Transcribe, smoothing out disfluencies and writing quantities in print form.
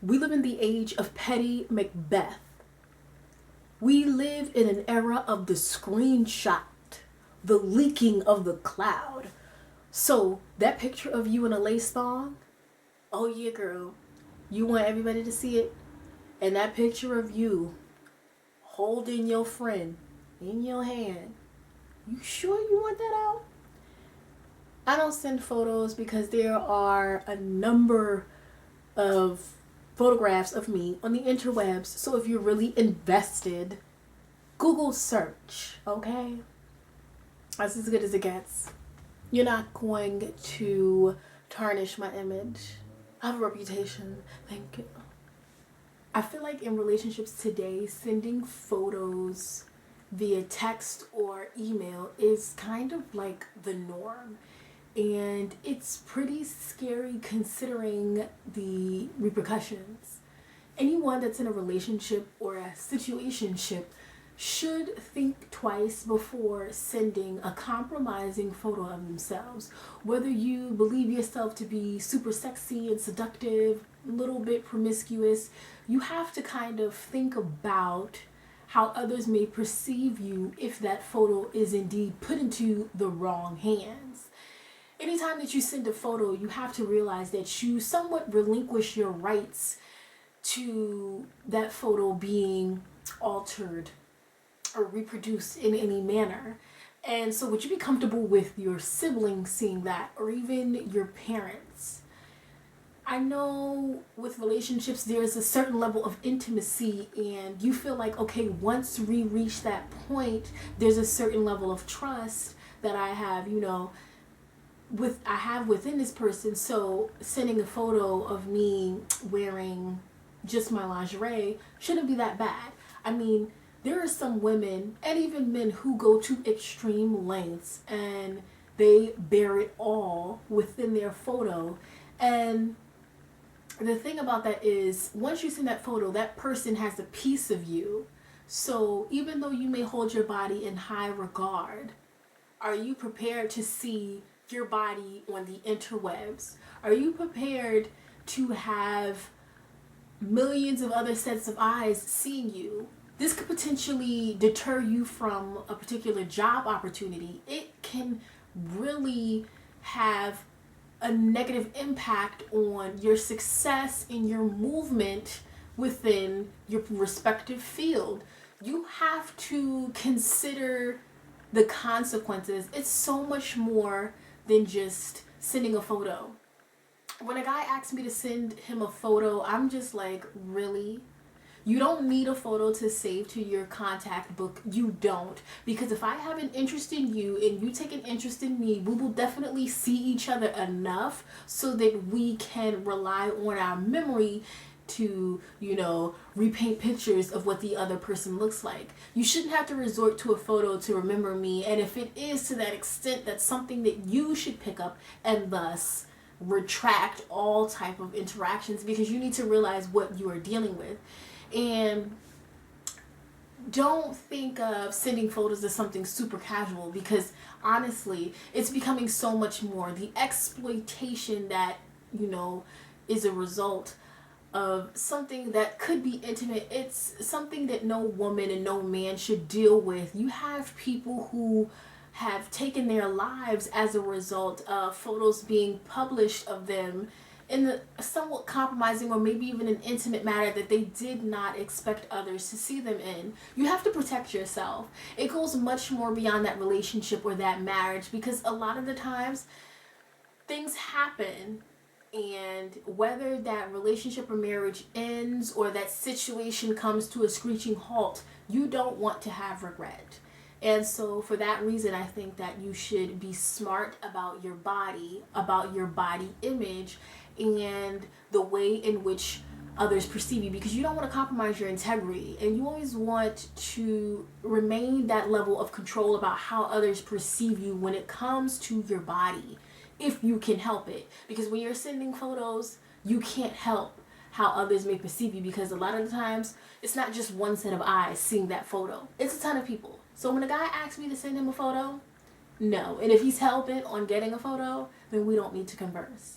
We live in the age of petty Macbeth. We live in an era of the screenshot, the leaking of the cloud. So that picture of you in a lace thong, oh yeah, girl, you want everybody to see it? And that picture of you holding your friend in your hand, you sure you want that out? I don't send photos because there are a number of photographs of me on the interwebs. So if you're really invested, Google search, okay? That's as good as it gets. You're not going to tarnish my image. I have a reputation. Thank you. I feel like in relationships today, sending photos via text or email is kind of like the norm. And it's pretty scary considering the repercussions. Anyone that's in a relationship or a situationship should think twice before sending a compromising photo of themselves. Whether you believe yourself to be super sexy and seductive, a little bit promiscuous, you have to kind of think about how others may perceive you if that photo is indeed put into the wrong hands. Anytime that you send a photo, you have to realize that you somewhat relinquish your rights to that photo being altered or reproduced in any manner. And so would you be comfortable with your siblings seeing that, or even your parents? I know with relationships there's a certain level of intimacy, and you feel like, okay, once we reach that point, there's a certain level of trust that I have, within this person. So sending a photo of me wearing just my lingerie shouldn't be that bad. I mean, there are some women and even men who go to extreme lengths and they bear it all within their photo. And the thing about that is, once you send that photo, that person has a piece of you. So even though you may hold your body in high regard, are you prepared to see your body on the interwebs? Are you prepared to have millions of other sets of eyes seeing you? This could potentially deter you from a particular job opportunity. It can really have a negative impact on your success in your movement within your respective field. You have to consider the consequences. It's so much more than just sending a photo. When a guy asks me to send him a photo, I'm just like, really? You don't need a photo to save to your contact book. You don't. Because if I have an interest in you and you take an interest in me, we will definitely see each other enough so that we can rely on our memory to, repaint pictures of what the other person looks like. You shouldn't have to resort to a photo to remember me. And if it is to that extent, that's something that you should pick up and thus retract all type of interactions, because you need to realize what you are dealing with. And don't think of sending photos as something super casual, because honestly, it's becoming so much more. The exploitation that, is a result of something that could be intimate, it's something that no woman and no man should deal with. You have people who have taken their lives as a result of photos being published of them in the somewhat compromising or maybe even an intimate manner that they did not expect others to see them in. You have to protect yourself. It goes much more beyond that relationship or that marriage, because a lot of the times things happen, and whether that relationship or marriage ends or that situation comes to a screeching halt, you don't want to have regret. And so for that reason, I think that you should be smart about your body image, and the way in which others perceive you, because you don't want to compromise your integrity, and you always want to remain that level of control about how others perceive you when it comes to your body, if you can help it. Because when you're sending photos, you can't help how others may perceive you, because a lot of the times it's not just one set of eyes seeing that photo, it's a ton of people. So when a guy asks me to send him a photo, no. And if he's hell bent on getting a photo, then we don't need to converse.